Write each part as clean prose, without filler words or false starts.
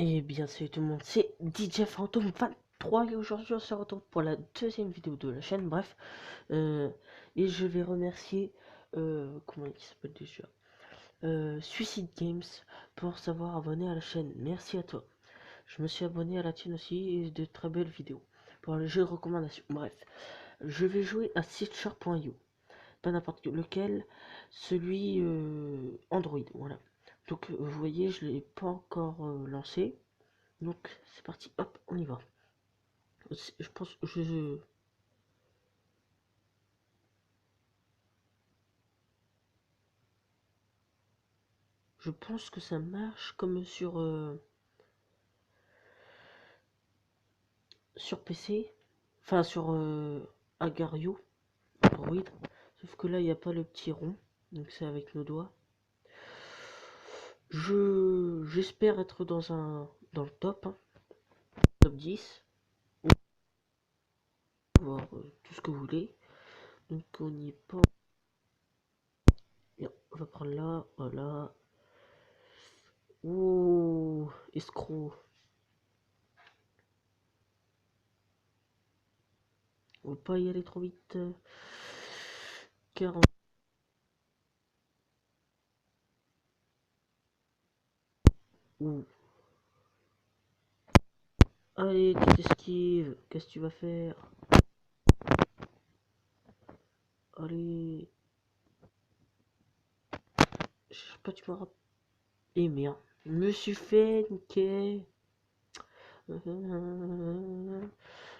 Et bien salut tout le monde, c'est DJ Fantôme 23 et aujourd'hui on se retrouve pour la deuxième vidéo de la chaîne, bref. Et je vais remercier, comment il s'appelle déjà, Suicide Games pour s'avoir abonné à la chaîne, merci à toi. Je me suis abonné à la tienne aussi et de très belles vidéos pour le jeu de recommandation, bref. Je vais jouer à Stitcher.io, pas n'importe lequel, celui Android, voilà. Donc vous voyez, je l'ai pas encore lancé. Donc c'est parti, hop, on y va. Je pense je pense que ça marche comme sur PC, enfin sur Agario, Android. Sauf que là il n'y a pas le petit rond, donc c'est avec nos doigts. J'espère être dans le top, hein, top 10, voir tout ce que vous voulez. Donc on n'y est pas. Bien, on va prendre là, voilà. Ouh, escroc. On va pas y aller trop vite. 40. Ouh. Allez, tu t'esquives. Qu'est-ce que tu vas faire? Allez. Je sais pas, tu me rappelles. Eh merde. Je me suis fait niquer.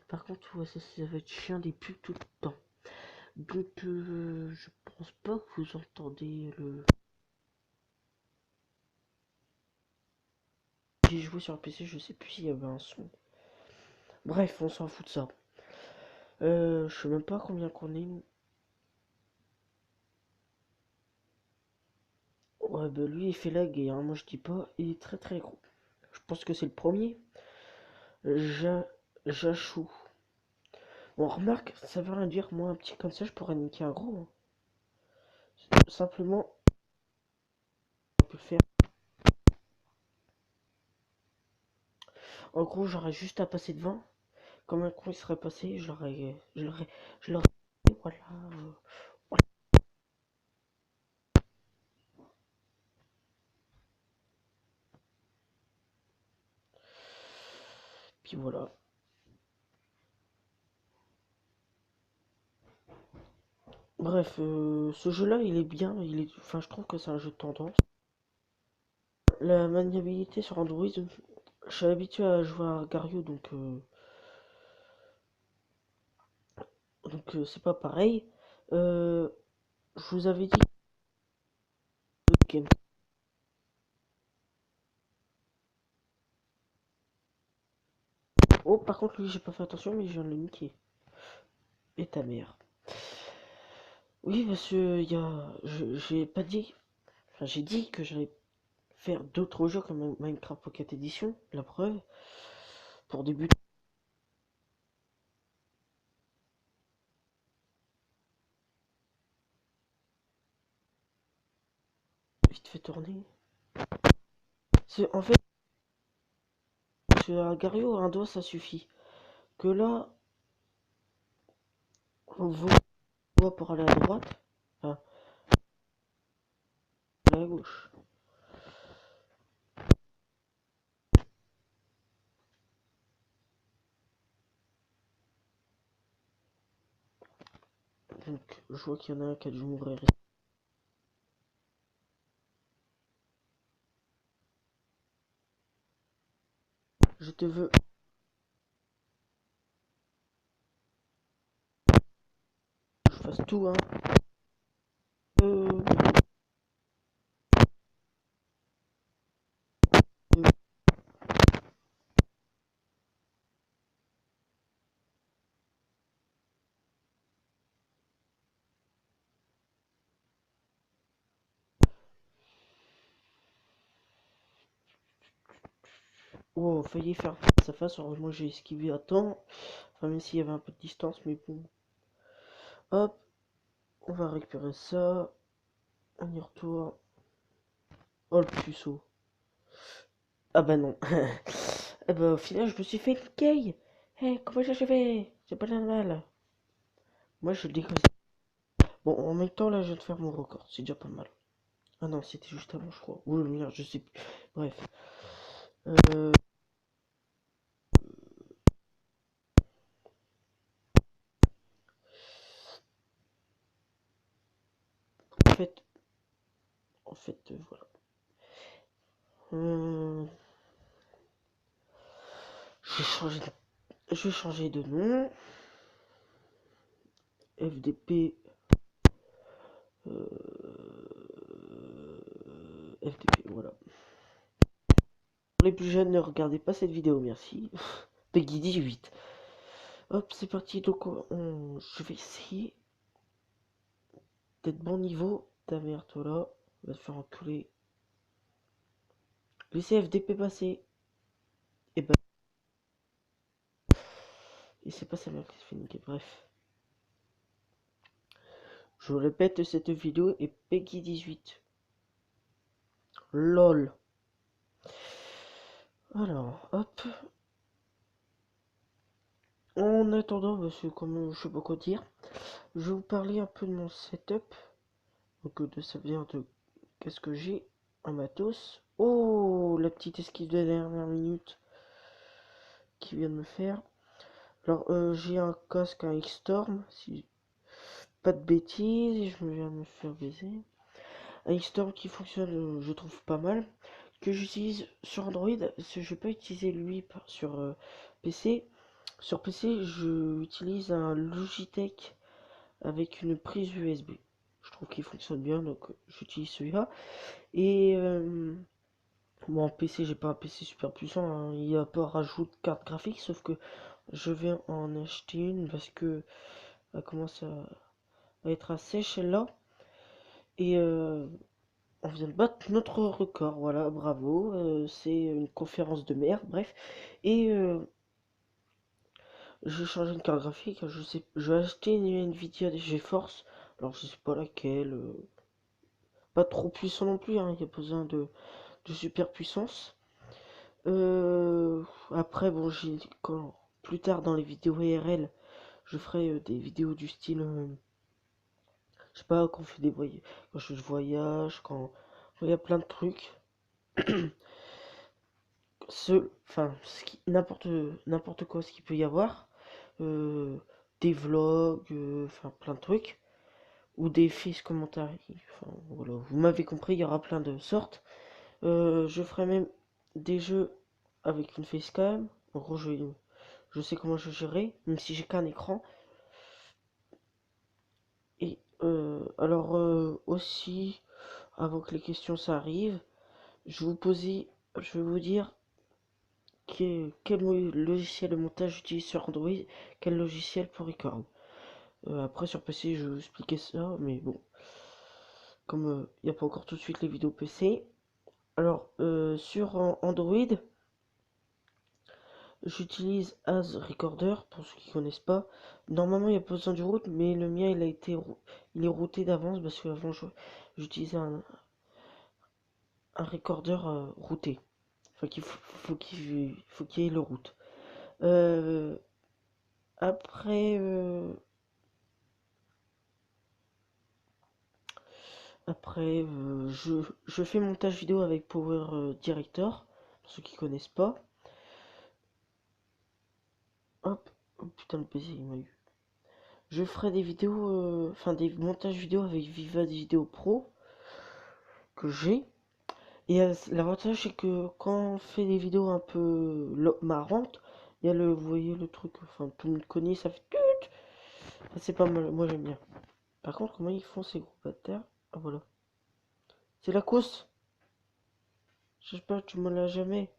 Par contre, ouais, ça va être chiant des pubs tout le temps. Donc, je pense pas que vous entendez le. J'ai joué sur un PC, je sais plus s'il y avait un son. Bref, on s'en fout de ça. Je sais même pas combien qu'on est, nous. Ouais, bah lui, il fait la guerre, hein. Moi, je dis pas. Il est très très gros. Je pense que c'est le premier. Jachou. Bon, remarque, ça veut rien dire. Moi, un petit comme ça, je pourrais niquer un gros, hein. Simplement, on peut faire. En gros, j'aurais juste à passer devant. Comme un con il serait passé, je l'aurais, voilà. Voilà. Puis voilà. Bref, ce jeu-là, il est bien. Enfin, je trouve que c'est un jeu de tendance. La maniabilité sur Android, je suis habitué à jouer à Gario, donc c'est pas pareil. Euh, je vous avais dit game. Oh, par contre, lui, j'ai pas fait attention, mais je viens de le niquer. Et ta mère. Oui, parce que j'ai pas dit. Enfin, j'ai dit que j'allais faire d'autres jeux comme Minecraft Pocket Edition, la preuve, pour débuter. Vite fait tourner. En fait, sur Gario, un doigt ça suffit. Que là, on voit pour aller à droite, enfin, à gauche. Donc, je vois qu'il y en a un qui a dû mourir. Je te veux. Je fasse tout, hein. Euh, Oh, failli faire sa face. Heureusement, j'ai esquivé à temps. Enfin, même s'il y avait un peu de distance, mais bon. Hop, on va récupérer ça. On y retourne. Oh, le puceau. Ah bah non. Eh bah au final, je me suis fait une caille. Eh, comment j'ai fait? C'est pas normal. Moi, je le dis comme ça. Bon, en même temps, là, je viens de faire mon record. C'est déjà pas mal. Ah non, c'était juste avant, je crois. Ouh, merde, je sais plus. Bref. Euh, en fait, voilà. Euh, j'ai changé de... Je vais changer de nom. FDP. FDP, voilà. Pour les plus jeunes, ne regardez pas cette vidéo, merci. Peggy 18. Hop, c'est parti. Donc, je vais essayer d'être bon niveau. Ta mère, toi là. Va te faire enculer. Laissez FDP passer. Et bah. Et c'est pas sa mère qui se fait niquer. Bref. Je répète, cette vidéo est Peggy 18. LOL. Alors, hop. En attendant, parce que comme je sais pas quoi dire, je vais vous parler un peu de mon setup. Donc, de ça vient de qu'est-ce que j'ai en matos. Oh, la petite esquive de dernière minute qui vient de me faire. Alors, j'ai un casque, un X-Storm, si pas de bêtises, je me viens de me faire baiser. Un X-Storm qui fonctionne, je trouve pas mal, que j'utilise sur Android, parce que je vais pas utiliser lui sur PC. Sur PC, je utilise un Logitech avec une prise USB. Je trouve qu'il fonctionne bien, donc j'utilise celui-là. Et bon, en PC, j'ai pas un PC super puissant, hein. Il n'y a pas rajout de carte graphique, sauf que je vais en acheter une parce que elle commence à être assez celle-là. Et on vient de battre notre record, voilà, bravo. C'est une conférence de merde, bref. Et j'ai changé de carte graphique, je vais acheter une Nvidia GeForce. Alors je sais pas laquelle, pas trop puissant non plus, hein, il y a besoin de super puissance. Après, bon, quand plus tard dans les vidéos IRL, je ferai des vidéos du style, je sais pas, quand on fait des voyages, quand je voyage, quand il y a plein de trucs. Enfin, n'importe quoi, ce qu'il peut y avoir, euh, des vlogs, enfin plein de trucs, ou des fiches commentaires. Enfin, voilà, vous m'avez compris, il y aura plein de sortes. Je ferai même des jeux avec une facecam. En gros, je sais comment je gérer, même si j'ai qu'un écran. Et alors aussi, avant que les questions s'arrivent, je vais vous dire quel logiciel de montage j'utilise sur Android, quel logiciel pour record. Après sur PC, je vais vous expliquer ça, mais bon, comme il n'y a pas encore tout de suite les vidéos PC. Alors sur Android, j'utilise As Recorder, pour ceux qui connaissent pas. Normalement, il n'y a pas besoin du route, mais le mien, il est routé d'avance parce que avant, j'utilisais un recorder routé. Enfin, faut qu'il y ait le route. Euh, après, je fais montage vidéo avec Power Director, pour ceux qui connaissent pas. Hop, oh, putain, le PC, il m'a eu. Je ferai des vidéos, enfin des montages vidéo avec Viva Video Pro que j'ai. Et l'avantage c'est que quand on fait des vidéos un peu marrantes, il y a vous voyez le truc, enfin tout le monde connaît, ça fait tut. Enfin, c'est pas mal, moi j'aime bien. Par contre, comment ils font ces gros bâtards? Ah voilà. C'est la course. Je sais pas, tu me l'as jamais.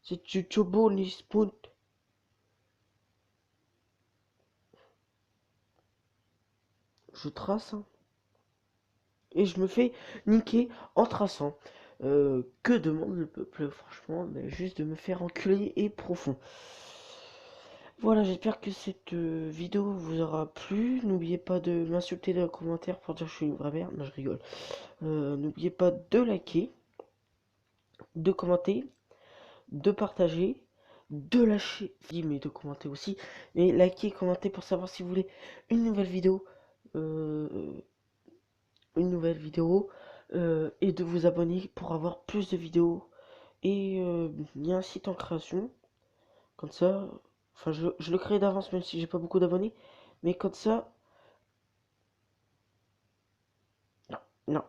C'est du Chobo ni Spoon. Je trace, hein. Et je me fais niquer en traçant. Que demande le peuple, franchement, mais juste de me faire enculer et profond. Voilà, j'espère que cette vidéo vous aura plu. N'oubliez pas de m'insulter dans les commentaires pour dire que je suis une vraie merde. Non, je rigole. N'oubliez pas de liker. de commenter, de partager, de lâcher, oui, mais de commenter aussi, et liker, commenter pour savoir si vous voulez une nouvelle vidéo, euh, une nouvelle vidéo, et de vous abonner pour avoir plus de vidéos. Et il y a un site en création, comme ça, enfin je le crée d'avance même si j'ai pas beaucoup d'abonnés, mais comme ça, non, non,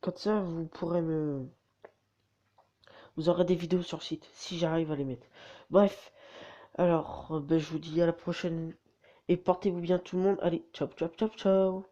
comme ça vous pourrez me, vous aurez des vidéos sur le site si j'arrive à les mettre. Bref, alors ben, je vous dis à la prochaine et portez-vous bien tout le monde. Allez, ciao, ciao, ciao, ciao.